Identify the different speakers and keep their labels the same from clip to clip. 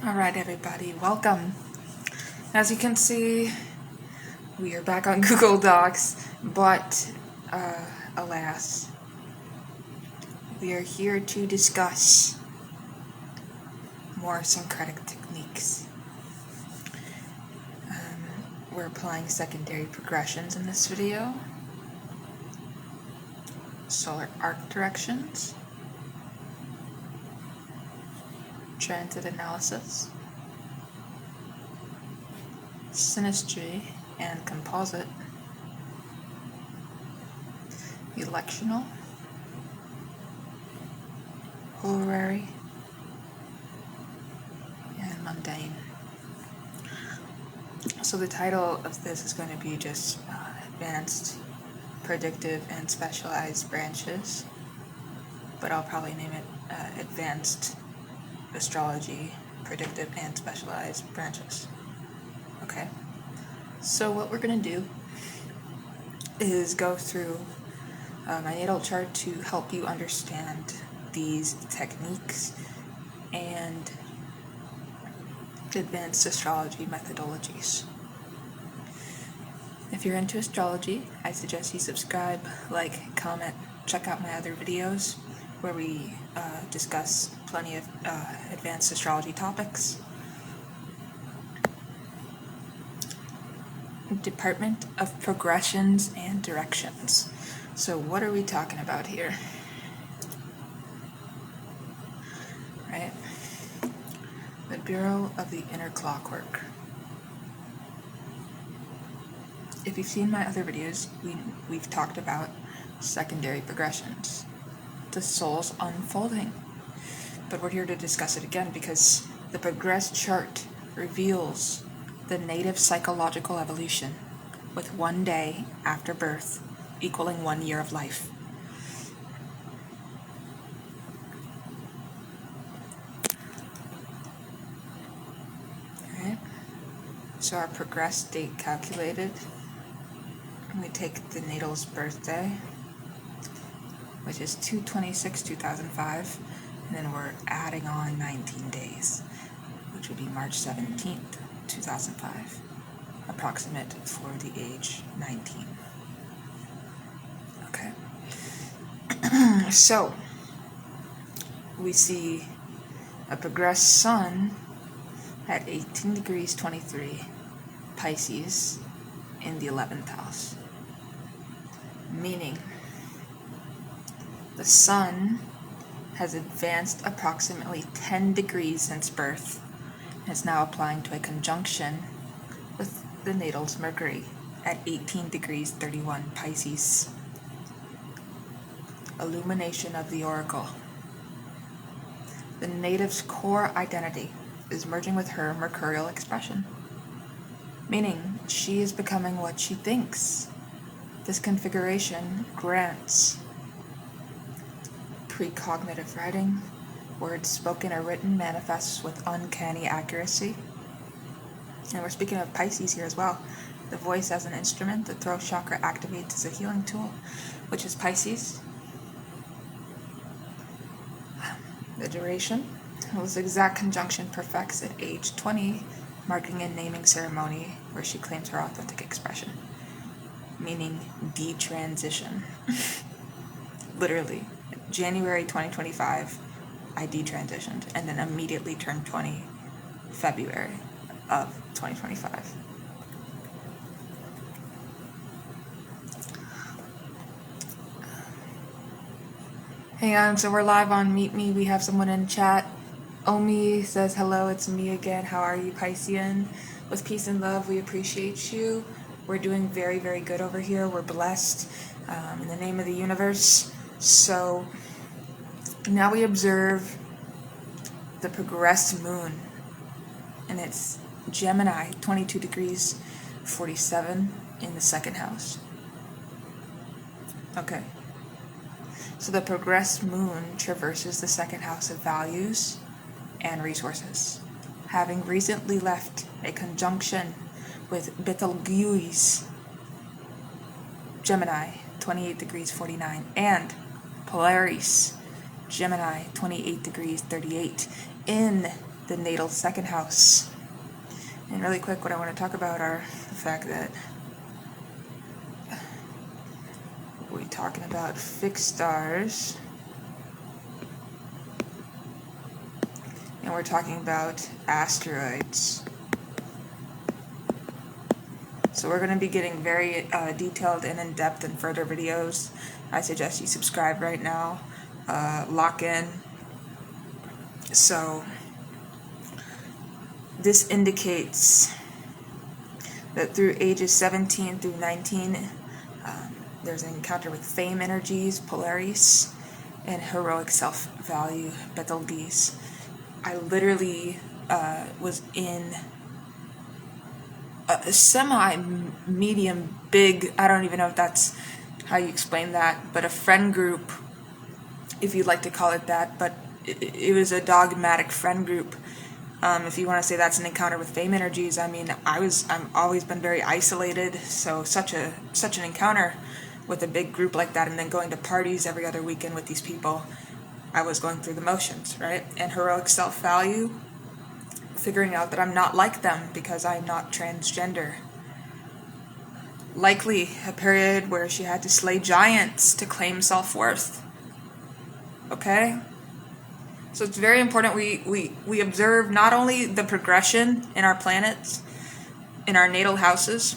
Speaker 1: Alright everybody, welcome. As you can see, we are back on Google Docs, but alas, we are here to discuss more syncretic techniques. We're applying secondary progressions in this video, solar arc directions, transit analysis, synastry and composite, electional, horary, and mundane. So the title of this is going to be just advanced, predictive, and specialized branches, but I'll probably name it advanced astrology, predictive, and specialized branches. Okay, so what we're going to do is go through my natal chart to help you understand these techniques and advanced astrology methodologies. If you're into astrology, I suggest you subscribe, like, comment, check out my other videos where we discuss plenty of advanced astrology topics. Department of Progressions and Directions. So what are we talking about here? Right? The Bureau of the Inner Clockwork. If you've seen my other videos, we've talked about secondary progressions, the soul's unfolding. But we're here to discuss it again because the progressed chart reveals the native psychological evolution, with 1 day after birth equaling 1 year of life. Alright, so our progressed date calculated, we take the natal's birthday, which is 2/26/2005, and then we're adding on 19 days, which would be March 17th, 2005, approximate for the age 19. Okay. So, we see a progressed sun at 18 degrees 23 Pisces in the 11th house, meaning the sun has advanced approximately 10 degrees since birth and is now applying to a conjunction with the natal's Mercury at 18 degrees 31 Pisces. Illumination of the oracle. The native's core identity is merging with her mercurial expression, meaning she is becoming what she thinks. This configuration grants precognitive writing, words spoken or written manifests with uncanny accuracy. And we're speaking of Pisces here as well. The voice as an instrument, the throat chakra activates as a healing tool, which is Pisces. The duration, this exact conjunction perfects at age 20, marking a naming ceremony where she claims her authentic expression, meaning detransition. Literally, January 2025, I detransitioned, and then immediately turned 20 February of 2025. Hang on, so we're live on Meet Me. We have someone in chat. Omi says, hello, it's me again. How are you, Piscean? With peace and love, we appreciate you. We're doing very, very good over here. We're blessed in the name of the universe. So now we observe the progressed moon, and it's Gemini, 22 degrees 47 in the second house. Okay. So the progressed moon traverses the second house of values and resources, having recently left a conjunction with Betelgeuse, Gemini, 28 degrees 49, and Polaris, Gemini, 28 degrees 38, in the natal second house. And really quick, what I want to talk about are the fact that we're talking about fixed stars, and we're talking about asteroids. So we're going to be getting very detailed and in-depth in further videos. I suggest you subscribe right now, lock in. So this indicates that through ages 17 through 19, there's an encounter with fame energies, Polaris, and heroic self-value, Betelgeuse. I literally was in a semi-medium big, I don't even know if that's how you explain that, but a friend group, if you'd like to call it that, but it was a dogmatic friend group. If you want to say that's an encounter with fame energies, I mean, I've always been very isolated, so such an encounter with a big group like that, and then going to parties every other weekend with these people, I was going through the motions, right? And heroic self-value, figuring out that I'm not like them because I'm not transgender. Likely a period where she had to slay giants to claim self-worth. Okay? So it's very important we observe not only the progression in our planets, in our natal houses,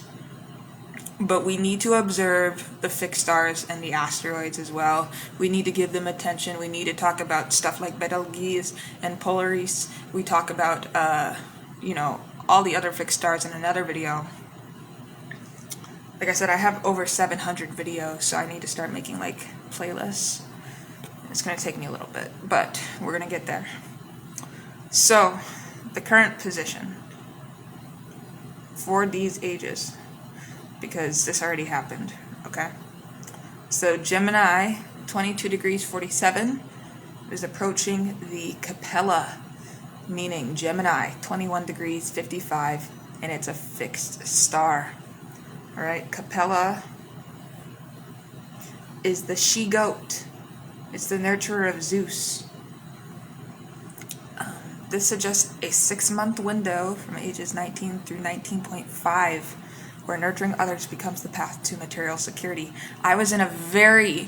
Speaker 1: but we need to observe the fixed stars and the asteroids as well. We need to give them attention. We need to talk about stuff like Betelgeuse and Polaris. We talk about, all the other fixed stars in another video. Like I said, I have over 700 videos, so I need to start making like playlists. It's going to take me a little bit, but we're going to get there. So, the current position for these ages, because this already happened, okay? So Gemini, 22 degrees 47, is approaching the Capella, meaning Gemini, 21 degrees 55, and it's a fixed star. All right, Capella is the she-goat. It's the nurturer of Zeus. This suggests a 6-month window from ages 19 through 19.5, where nurturing others becomes the path to material security. I was in a very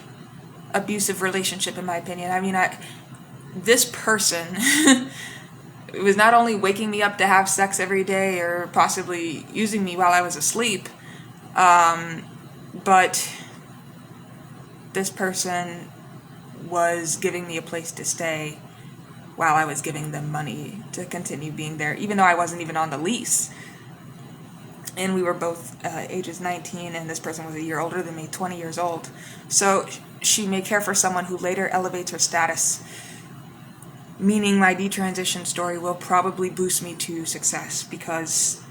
Speaker 1: abusive relationship, in my opinion. I mean, this person was not only waking me up to have sex every day or possibly using me while I was asleep, but this person was giving me a place to stay while I was giving them money to continue being there, even though I wasn't even on the lease. And we were both ages 19, and this person was a year older than me, 20 years old. So she may care for someone who later elevates her status, meaning my detransition story will probably boost me to success, because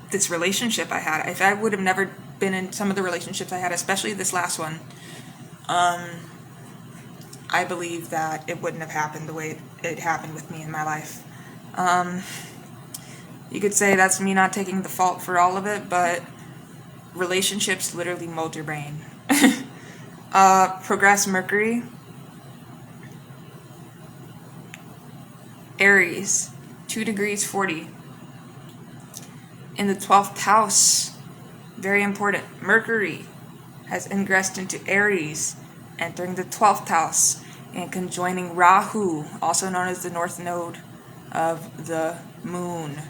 Speaker 1: this relationship I had, if I would have never been in some of the relationships I had, especially this last one, I believe that it wouldn't have happened the way it happened with me in my life. You could say that's me not taking the fault for all of it, but relationships literally mold your brain. Progress Mercury. Aries, 2 degrees 40. In the 12th house, very important, Mercury has ingressed into Aries, entering the 12th house and conjoining Rahu, also known as the north node of the moon.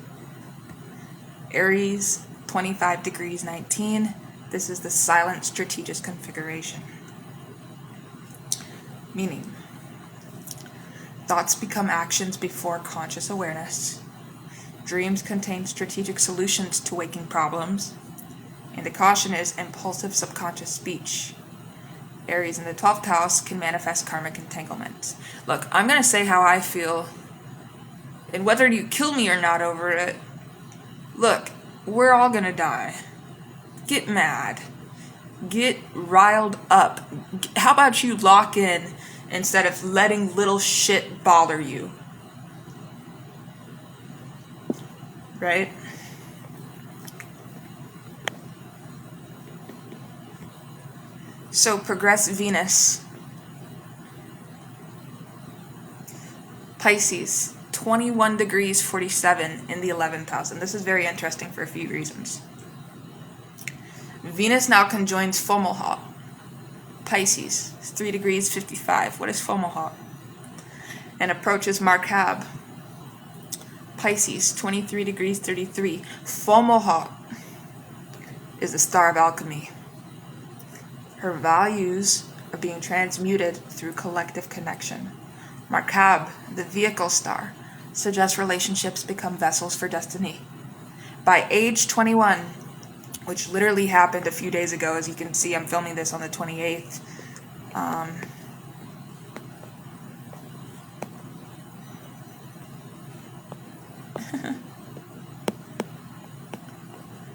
Speaker 1: Aries, 25 degrees 19. This is the silent strategist configuration. Meaning, thoughts become actions before conscious awareness. Dreams contain strategic solutions to waking problems. And the caution is impulsive subconscious speech. Aries in the 12th house can manifest karmic entanglements. Look, I'm going to say how I feel, and whether you kill me or not over it, look, we're all going to die. Get mad. Get riled up. How about you lock in instead of letting little shit bother you? Right? So progress Venus. Pisces, 21 degrees 47 in the 11th house. And this is very interesting for a few reasons. Venus now conjoins Fomalhaut, Pisces, 3 degrees 55. What is Fomalhaut? And approaches Markab, Pisces, 23 degrees 33. Fomalhaut is the star of alchemy. Her values are being transmuted through collective connection. Markab, the vehicle star, suggests relationships become vessels for destiny. By age 21, which literally happened a few days ago, as you can see, I'm filming this on the 28th.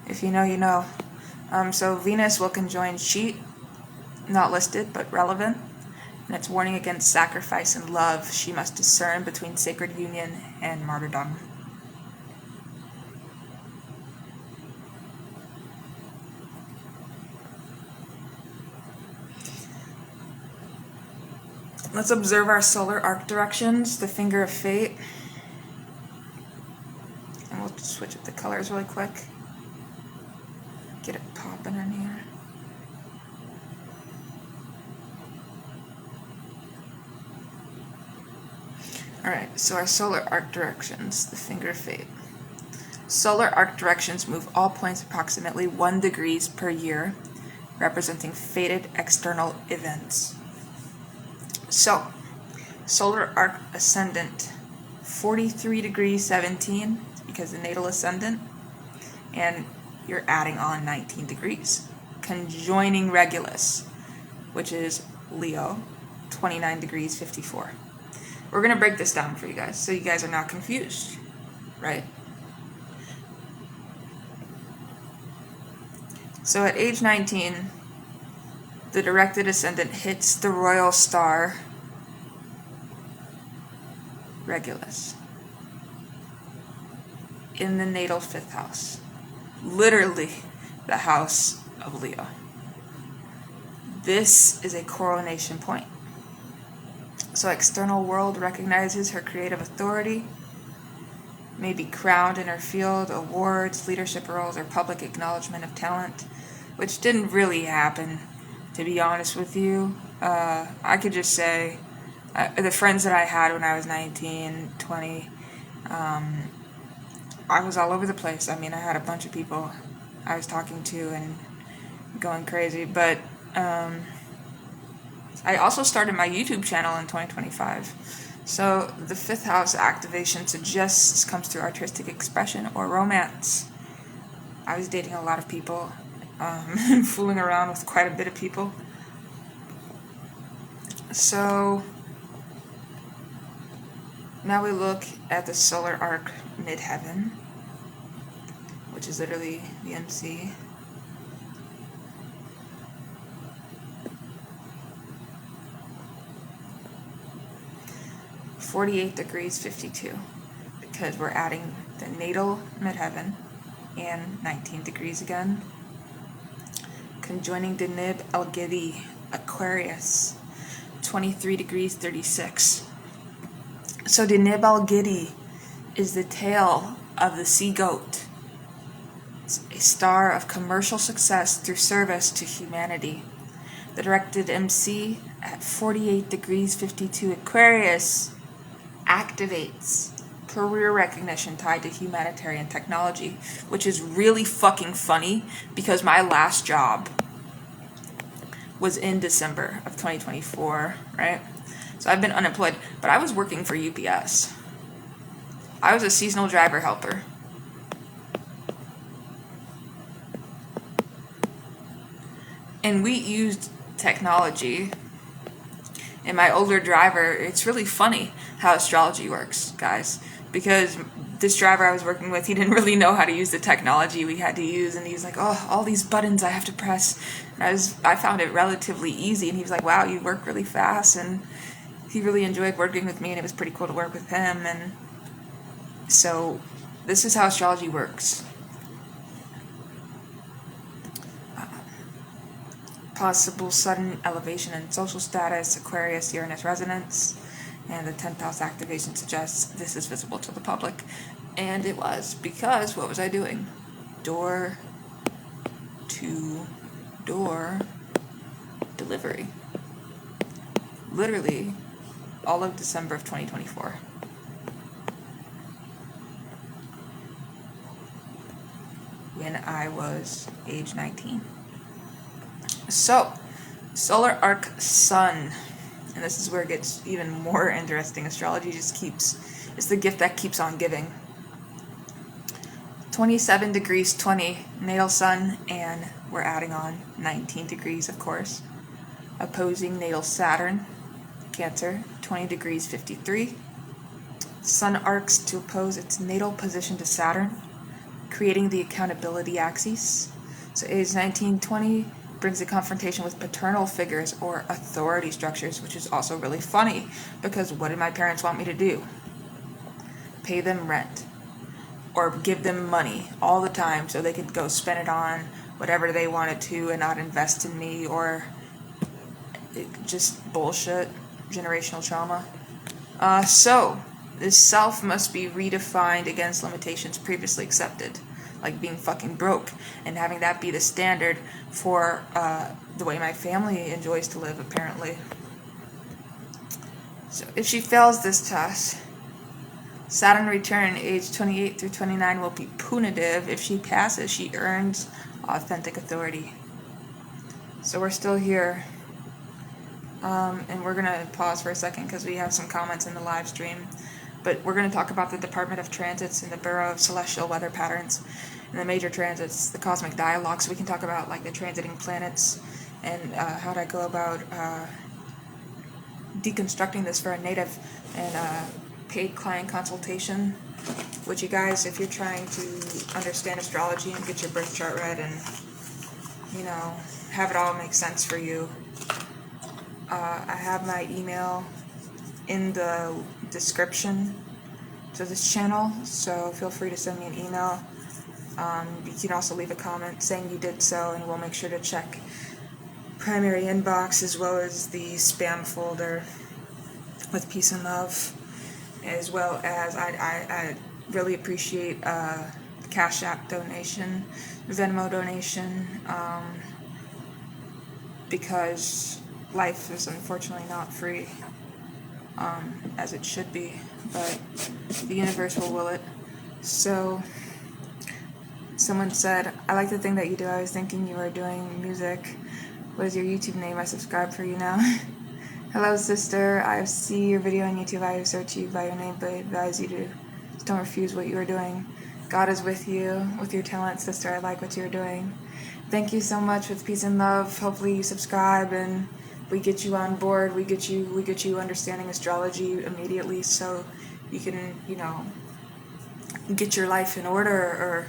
Speaker 1: If you know, you know. So Venus will conjoin Sheet, not listed, but relevant. And it's warning against sacrifice and love. She must discern between sacred union and martyrdom. Let's observe our solar arc directions, the finger of fate. And we'll switch up the colors really quick. Get it popping in here. Alright, so our solar arc directions, the finger of fate. Solar arc directions move all points approximately 1 degree per year, representing fated external events. So, solar arc ascendant, 43 degrees 17, because the natal ascendant, and you're adding on 19 degrees. Conjoining Regulus, which is Leo, 29 degrees 54. We're going to break this down for you guys, so you guys are not confused, right? So at age 19, the directed ascendant hits the royal star Regulus in the natal 5th house, literally the house of Leo. This is a coronation point. So external world recognizes her creative authority, may be crowned in her field, awards, leadership roles, or public acknowledgement of talent, which didn't really happen, to be honest with you. I could just say, the friends that I had when I was 19, 20, I was all over the place. I mean, I had a bunch of people I was talking to and going crazy, but I also started my YouTube channel in 2025. So the 5th house activation suggests comes through artistic expression or romance. I was dating a lot of people, and fooling around with quite a bit of people. So now we look at the solar arc midheaven, which is literally the MC. (48 degrees 52), because we're adding the natal midheaven and 19 degrees again. Conjoining Deneb Algedi, Aquarius, 23 degrees 36. So Deneb Algedi is the tail of the sea goat. It's a star of commercial success through service to humanity. The directed MC at 48 degrees 52 Aquarius activates career recognition tied to humanitarian technology, which is really fucking funny because my last job was in December of 2024, right? So I've been unemployed, but I was working for UPS. I was a seasonal driver helper. And we used technology. And my older driver, it's really funny how astrology works, guys. Because this driver I was working with, he didn't really know how to use the technology we had to use. And he was like, oh, all these buttons I have to press. And I found it relatively easy. And he was like, wow, you work really fast. And he really enjoyed working with me. And it was pretty cool to work with him. And so this is how astrology works. Possible sudden elevation in social status, Aquarius, Uranus resonance. And the 10th house activation suggests this is visible to the public. And it was, because what was I doing? Door to door delivery. Literally all of December of 2024. When I was age 19. So, solar arc sun. And this is where it gets even more interesting. Astrology just it's the gift that keeps on giving. 27 degrees 20 natal sun, and we're adding on 19 degrees, of course. Opposing natal Saturn, Cancer, 20 degrees 53. Sun arcs to oppose its natal position to Saturn, creating the accountability axis. So age 19-20 brings a confrontation with paternal figures or authority structures, which is also really funny, because what did my parents want me to do? Pay them rent or give them money all the time so they could go spend it on whatever they wanted to and not invest in me, or just bullshit, generational trauma. So this self must be redefined against limitations previously accepted, like being fucking broke, and having that be the standard for the way my family enjoys to live, apparently. So if she fails this test, Saturn return age 28 through 29 will be punitive. If she passes, she earns authentic authority. So we're still here. And we're going to pause for a second because we have some comments in the live stream. But we're going to talk about the Department of Transits and the Bureau of Celestial Weather Patterns and the major transits, the cosmic dialogue. So we can talk about like the transiting planets and how to go about deconstructing this for a native and paid client consultation. Which, you guys, if you're trying to understand astrology and get your birth chart read and, you know, have it all make sense for you, I have my email in the description to this channel, so feel free to send me an email. You can also leave a comment saying you did so, and we'll make sure to check primary inbox as well as the spam folder with peace and love, as well as I really appreciate Cash App donation, Venmo donation, because life is unfortunately not free, as it should be, but the universe will it. So, someone said, I like the thing that you do. I was thinking you were doing music. What is your YouTube name? I subscribe for you now. Hello, sister. I see your video on YouTube. I search you by your name, but I advise you to don't refuse what you are doing. God is with you, with your talent, sister. I like what you're doing. Thank you so much. With peace and love. Hopefully you subscribe and we get you on board. We get you understanding astrology immediately, so you can, you know, get your life in order, or,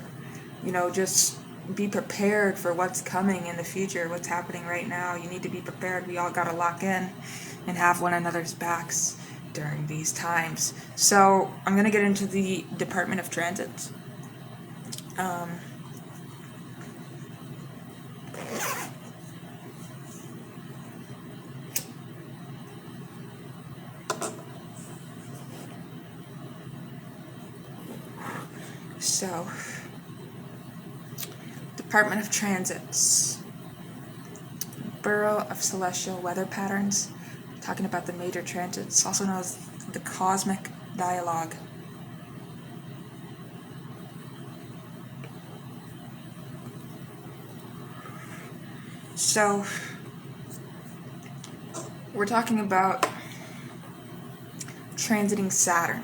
Speaker 1: you know, just be prepared for what's coming in the future, what's happening right now. You need to be prepared. We all got to lock in and have one another's backs during these times. So I'm going to get into the Department of Transits. So, Department of Transits, Bureau of Celestial Weather Patterns, talking about the major transits, also known as the cosmic dialogue. So, we're talking about transiting Saturn.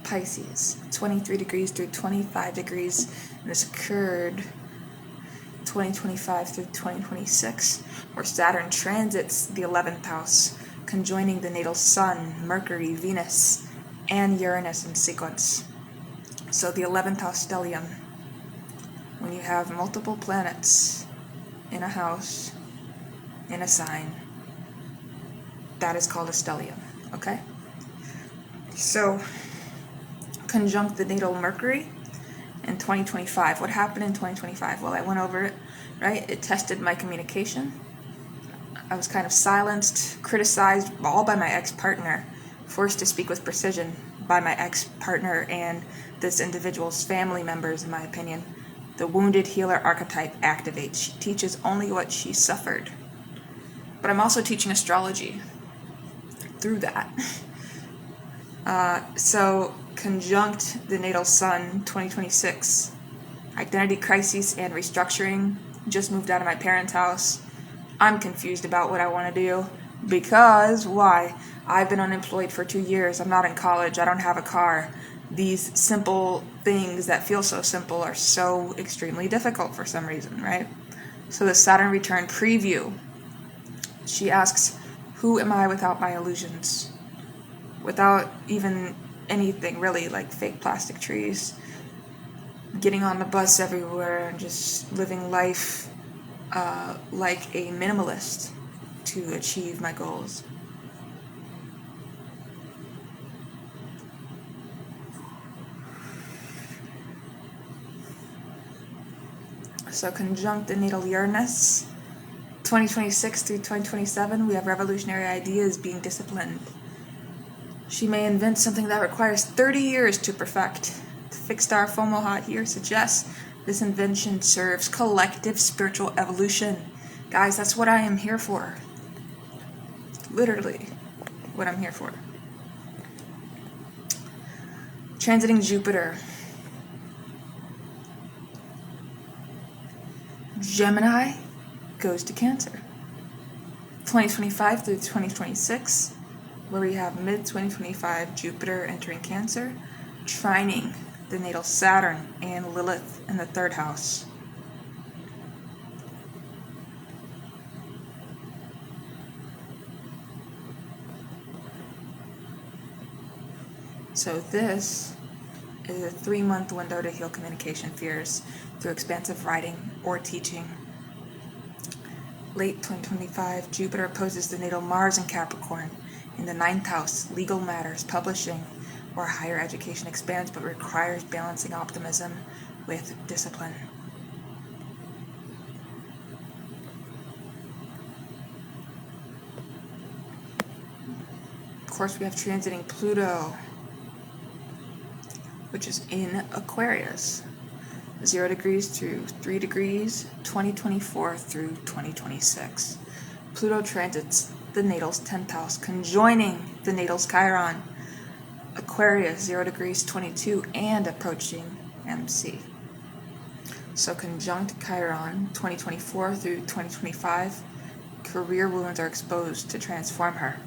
Speaker 1: Pisces, 23 degrees through 25 degrees, and this occurred 2025 through 2026, where Saturn transits the 11th house, conjoining the natal Sun, Mercury, Venus, and Uranus in sequence. So the 11th house stellium, when you have multiple planets in a house, in a sign, that is called a stellium, okay? So, conjunct the natal Mercury in 2025. What happened in 2025? Well, I went over it, right? It tested my communication. I was kind of silenced, criticized, all by my ex-partner, forced to speak with precision by my ex-partner and this individual's family members, in my opinion. The wounded healer archetype activates. She teaches only what she suffered. But I'm also teaching astrology through that. So, conjunct the natal sun, 2026. Identity crises and restructuring. Just moved out of my parents' house. I'm confused about what I want to do. Because, why? I've been unemployed for 2 years. I'm not in college. I don't have a car. These simple things that feel so simple are so extremely difficult for some reason, right? So the Saturn return preview. She asks, who am I without my illusions? Without even anything really, like fake plastic trees. Getting on the bus everywhere and just living life like a minimalist to achieve my goals. So conjunct the natal Uranus, 2026 through 2027, we have revolutionary ideas being disciplined. She may invent something that requires 30 years to perfect. The fixed star FOMO hot here suggests this invention serves collective spiritual evolution. Guys, that's what I am here for. Literally what I'm here for. Transiting Jupiter. Gemini goes to Cancer. 2025 through 2026, where we have mid-2025 Jupiter entering Cancer, trining the natal Saturn and Lilith in the 3rd house. So this is a 3-month window to heal communication fears through expansive writing or teaching. Late 2025, Jupiter opposes the natal Mars in Capricorn in the 9th house, legal matters, publishing, or higher education expands but requires balancing optimism with discipline. Of course, we have transiting Pluto, which is in Aquarius, 0 degrees through 3 degrees, 2024 through 2026. Pluto transits the natal's 10th house, conjoining the natal's Chiron, Aquarius, 0 degrees 22, and approaching MC. So conjunct Chiron, 2024 through 2025, career wounds are exposed to transform her.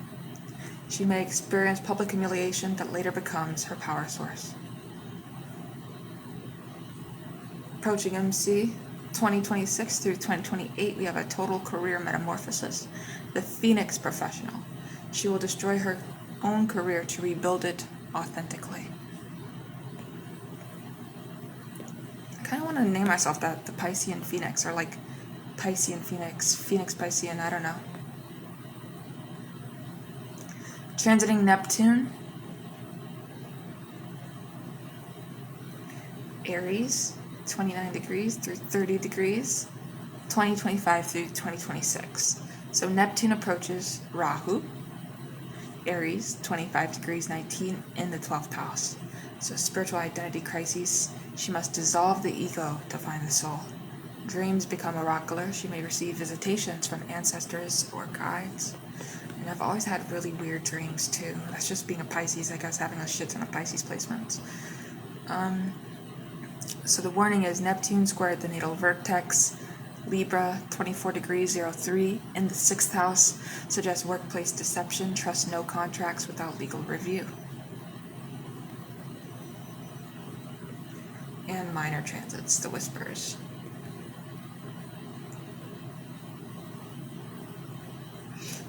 Speaker 1: She may experience public humiliation that later becomes her power source. Approaching MC, 2026 through 2028, we have a total career metamorphosis. The Phoenix professional. She will destroy her own career to rebuild it authentically. I kind of want to name myself that, the Piscean Phoenix, or like Piscean Phoenix, Phoenix Piscean, I don't know. Transiting Neptune, Aries, 29 degrees through 30 degrees, 2025 through 2026. So Neptune approaches Rahu, Aries, 25 degrees 19 in the 12th house. So spiritual identity crises. She must dissolve the ego to find the soul. Dreams become oracular. She may receive visitations from ancestors or guides. And I've always had really weird dreams too. That's just being a Pisces, I guess, having a shit ton of Pisces placements. So the warning is Neptune squared the natal vertex, Libra, 24 degrees 03 in the 6th house, suggests workplace deception, trust no contracts without legal review. And minor transits, the whispers.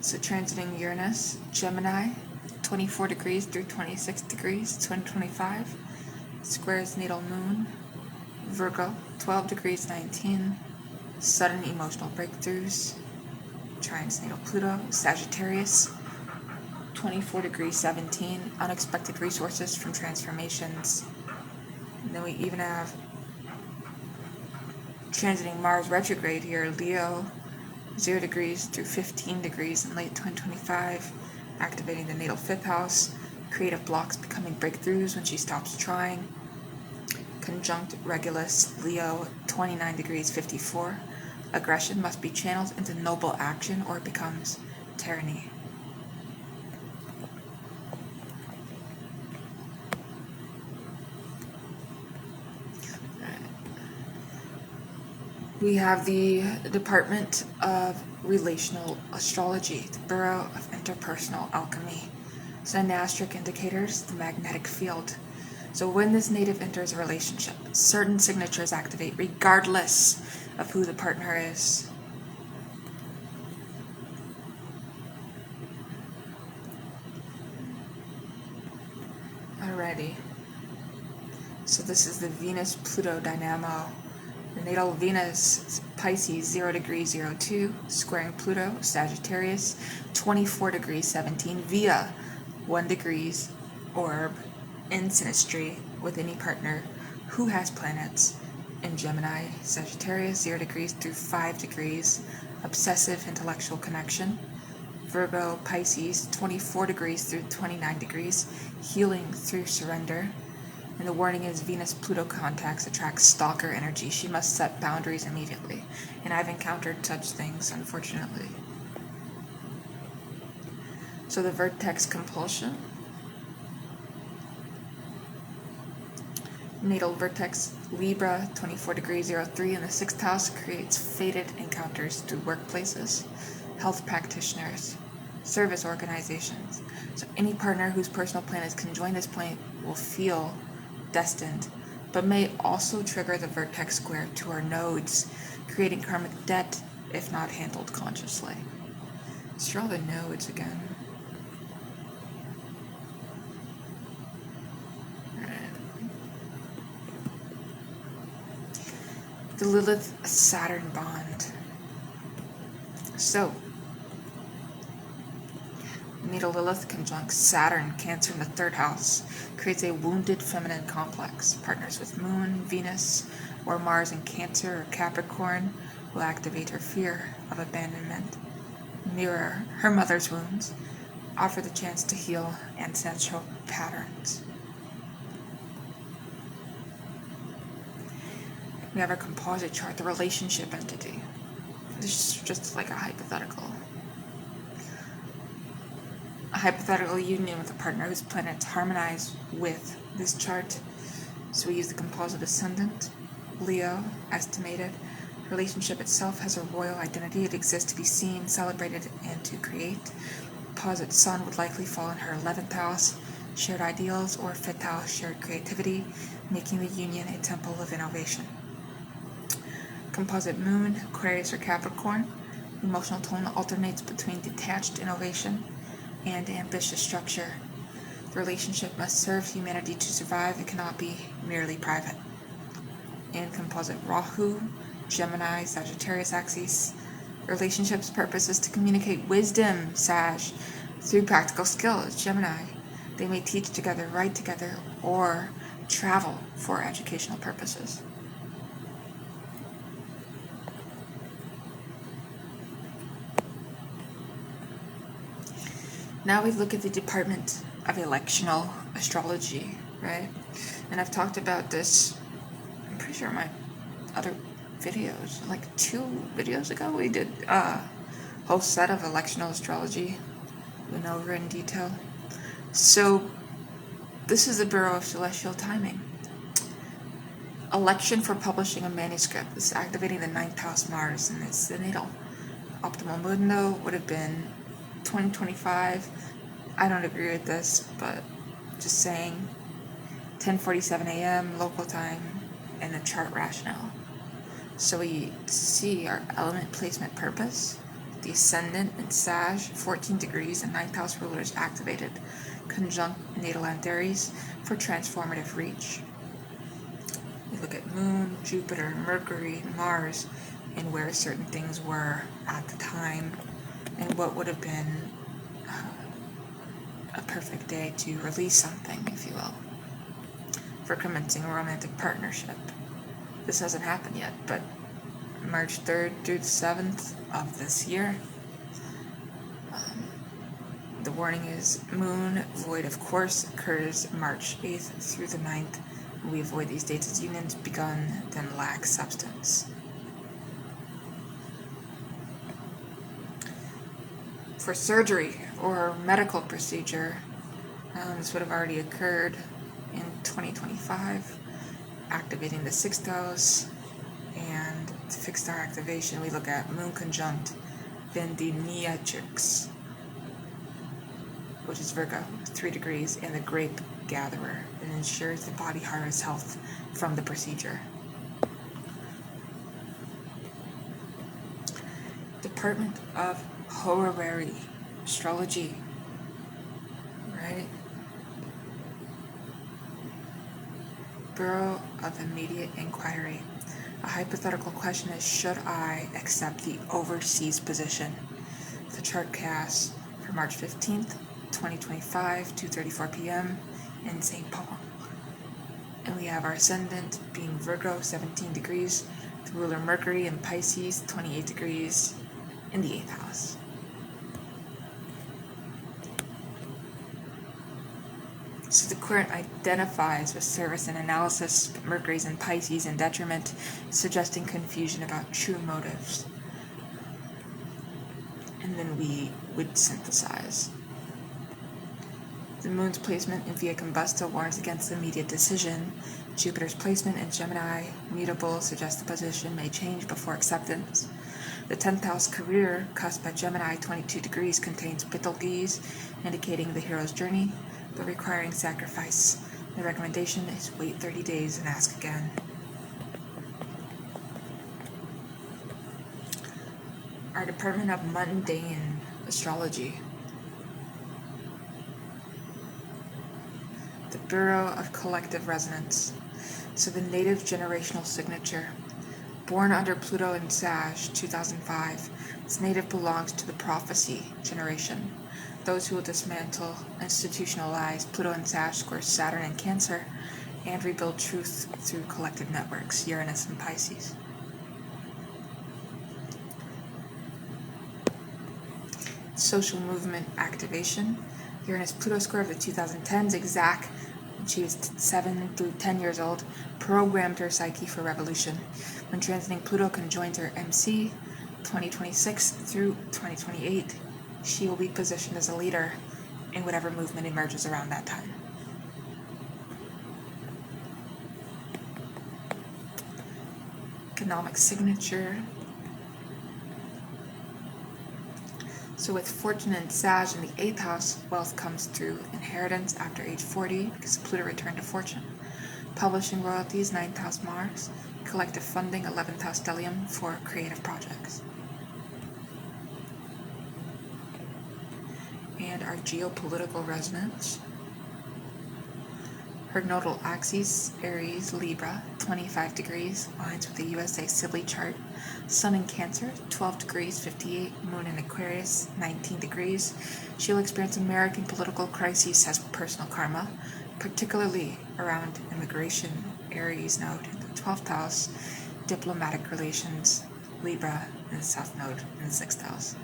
Speaker 1: So transiting Uranus, Gemini, 24 degrees through 26 degrees, 2025, squares natal moon, Virgo, 12 degrees 19, sudden emotional breakthroughs, trines natal Pluto, Sagittarius, 24 degrees 17, unexpected resources from transformations. And then we even have transiting Mars retrograde here, Leo, 0 degrees through 15 degrees in late 2025, activating the natal 5th house. Creative blocks becoming breakthroughs when she stops trying. Conjunct Regulus, Leo, 29 degrees 54. Aggression must be channeled into noble action or it becomes tyranny. We have the Department of Relational Astrology, the Bureau of Interpersonal Alchemy. Synastриc indicators, the magnetic field. So when this native enters a relationship, certain signatures activate regardless of who the partner is. Alrighty. So this is the Venus-Pluto dynamo. The natal Venus, Pisces, 0 degrees 02, squaring Pluto, Sagittarius, 24 degrees 17, via 1 degrees orb in synastry with any partner who has planets in Gemini, Sagittarius, 0 degrees through 5 degrees, obsessive intellectual connection. Virgo, Pisces, 24 degrees through 29 degrees, healing through surrender. And the warning is Venus-Pluto contacts attract stalker energy. She must set boundaries immediately. And I've encountered such things, unfortunately. So the vertex compulsion. Natal vertex Libra, 24 degrees 03 in the 6th house, creates fated encounters through workplaces, health practitioners, service organizations. So any partner whose personal planets conjoin this planet will feel destined, but may also trigger the vertex square to our nodes, creating karmic debt if not handled consciously. Let's draw the nodes again. The Lilith-Saturn bond. So, natal Lilith conjunct Saturn, Cancer in the 3rd house, creates a wounded feminine complex. Partners with Moon, Venus, or Mars in Cancer or Capricorn will activate her fear of abandonment, mirror her mother's wounds, offer the chance to heal ancestral patterns. We have our composite chart, the relationship entity. This is just like a hypothetical union with a partner whose planets harmonize with this chart. So we use the composite ascendant, Leo, estimated. The relationship itself has a royal identity. It exists to be seen, celebrated, and to create. Composite sun would likely fall in her 11th house, shared ideals, or 5th house, shared creativity, making the union a temple of innovation. Composite moon, Aquarius or Capricorn. Emotional tone alternates between detached innovation and ambitious structure. The relationship must serve humanity to survive. It cannot be merely private. And composite Rahu, Gemini, Sagittarius axis. Relationship's purpose is to communicate wisdom, Sag, through practical skills, Gemini. They may teach together, write together, or travel for educational purposes. Now we look at the Department of Electional Astrology, right? And I've talked about this, I'm pretty sure in my other videos, like 2 videos ago, we did a whole set of electional astrology, went over in detail. So this is the Bureau of Celestial Timing. Election for publishing a manuscript. This is activating the 9th house Mars, and it's the natal. Optimal mundo would have been 2025. I don't agree with this, but just saying. 10:47 a.m. local time and the chart rationale. So we see our element placement purpose. The ascendant in Sag, 14 degrees, and 9th house ruler is activated. Conjunct natal Antares for transformative reach. We look at Moon, Jupiter, Mercury, Mars, and where certain things were at the time, and what would have been a perfect day to release something, if you will, for commencing a romantic partnership. This hasn't happened yet, but March 3rd through the 7th of this year. The warning is moon void of course occurs March 8th through the 9th. We avoid these dates as unions begun, then lack substance. For surgery or medical procedure, this would have already occurred in 2025, activating the 6th house, and fixed star activation, we look at moon conjunct Vendimiatrix, which is Virgo, 3 degrees, and the grape gatherer. It ensures the body harvests health from the procedure. Department of Horary, Astrology, right? Bureau of Immediate Inquiry. A hypothetical question is, should I accept the overseas position? The chart cast for March 15th, 2025, 2:34 p.m. in St. Paul. And we have our ascendant being Virgo, 17 degrees, the ruler Mercury in Pisces, 28 degrees in the 8th house. So the current identifies with service and analysis, but Mercury's in Pisces in detriment, suggesting confusion about true motives. And then we would synthesize. The moon's placement in Via Combusta warns against immediate decision. Jupiter's placement in Gemini, mutable, suggests the position may change before acceptance. The 10th house career, cusp by Gemini, 22 degrees, contains Betelgeuse, indicating the hero's journey, but requiring sacrifice. The recommendation is wait 30 days and ask again. Our Department of Mundane Astrology. The Bureau of Collective Resonance. So the native generational signature. Born under Pluto in Sag, 2005, this native belongs to the prophecy generation. Those who will dismantle, institutionalize Pluto in Sag squares Saturn in Cancer, and rebuild truth through collective networks, Uranus in Pisces. Social movement activation. Uranus-Pluto square of the 2010s, exact. She was 7 through 10 years old, programmed her psyche for revolution. When transiting Pluto conjoins her MC, 2026 through 2028, she will be positioned as a leader in whatever movement emerges around that time. Economic signature. So with Fortune and Sag in the 8th house, wealth comes through inheritance after age 40 because Pluto returned to Fortune. Publishing royalties, 9th house Mars. Collective funding, 11th house Stellium for creative projects. And our geopolitical resonance. Her nodal axis, Aries, Libra, 25 degrees, aligns with the USA Sibley chart. Sun in Cancer, 12 degrees, 58, Moon in Aquarius, 19 degrees. She'll experience American political crises as personal karma, particularly around immigration, Aries node in the 12th house, diplomatic relations, Libra in the South node in the 6th house.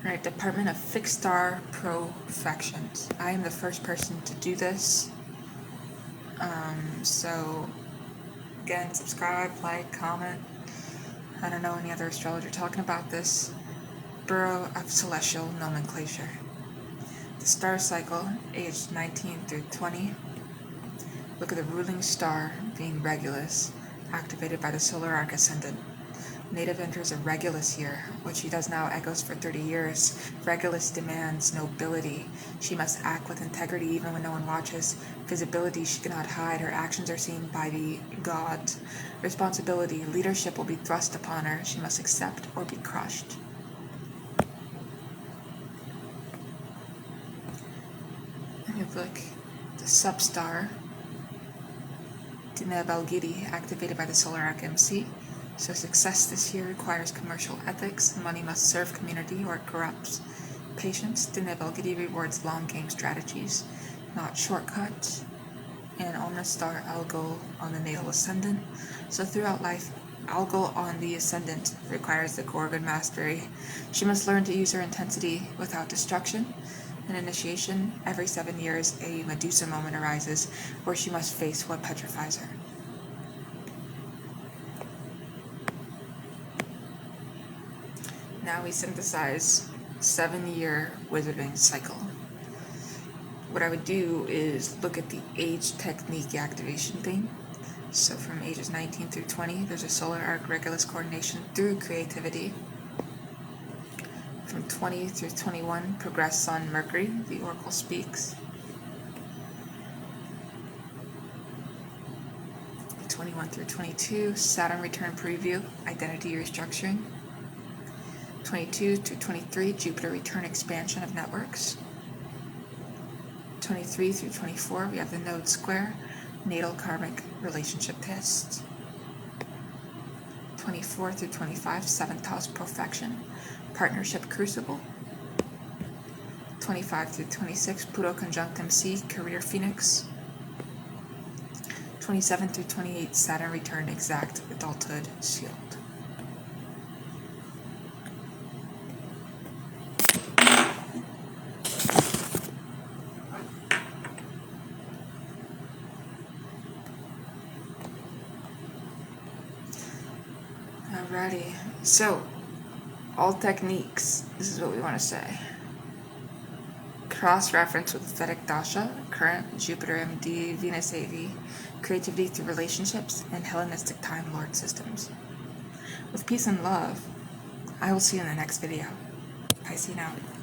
Speaker 1: Alright, Department of Fixed Star Profections. I am the first person to do this. So, again, subscribe, like, comment. I don't know any other astrologer talking about this. Bureau of Celestial Nomenclature. The star cycle, aged 19 through 20. Look at the ruling star being Regulus, activated by the solar arc ascendant. Native enters a Regulus year, which she does now echoes for 30 years. Regulus demands nobility. She must act with integrity even when no one watches. Visibility she cannot hide. Her actions are seen by the gods. Responsibility. Leadership will be thrust upon her. She must accept or be crushed. And you look, the substar, Dineb Algidi, activated by the solar arc MC. So success this year requires commercial ethics. Money must serve community or it corrupts. Patience. Dineb Algidi rewards long game strategies, not shortcuts. and Omna star Algol on the natal ascendant. So throughout life, Algol on the ascendant requires the Gorgon mastery. She must learn to use her intensity without destruction. In initiation, every 7 years, a Medusa moment arises where she must face what petrifies her. Now we synthesize 7-year wizarding cycle. What I would do is look at the age technique activation theme. So from ages 19 through 20, there's a solar arc Regulus coordination through creativity. From 20 through 21, progress Sun Mercury, the Oracle speaks. 21 through 22, Saturn return preview, identity restructuring. 22 through 23, Jupiter return expansion of networks. 23 through 24, we have the node square, natal karmic relationship test. 24 through 25, 7th house perfection, partnership crucible. 25 through 26, Pluto conjunct MC, career phoenix. 27 through 28, Saturn return exact adulthood shield. Alrighty, so all techniques, this is what we want to say. Cross-reference with Vedic Dasha, current Jupiter MD, Venus AV, creativity through relationships, and Hellenistic Time Lord systems. With peace and love, I will see you in the next video. Piscean out.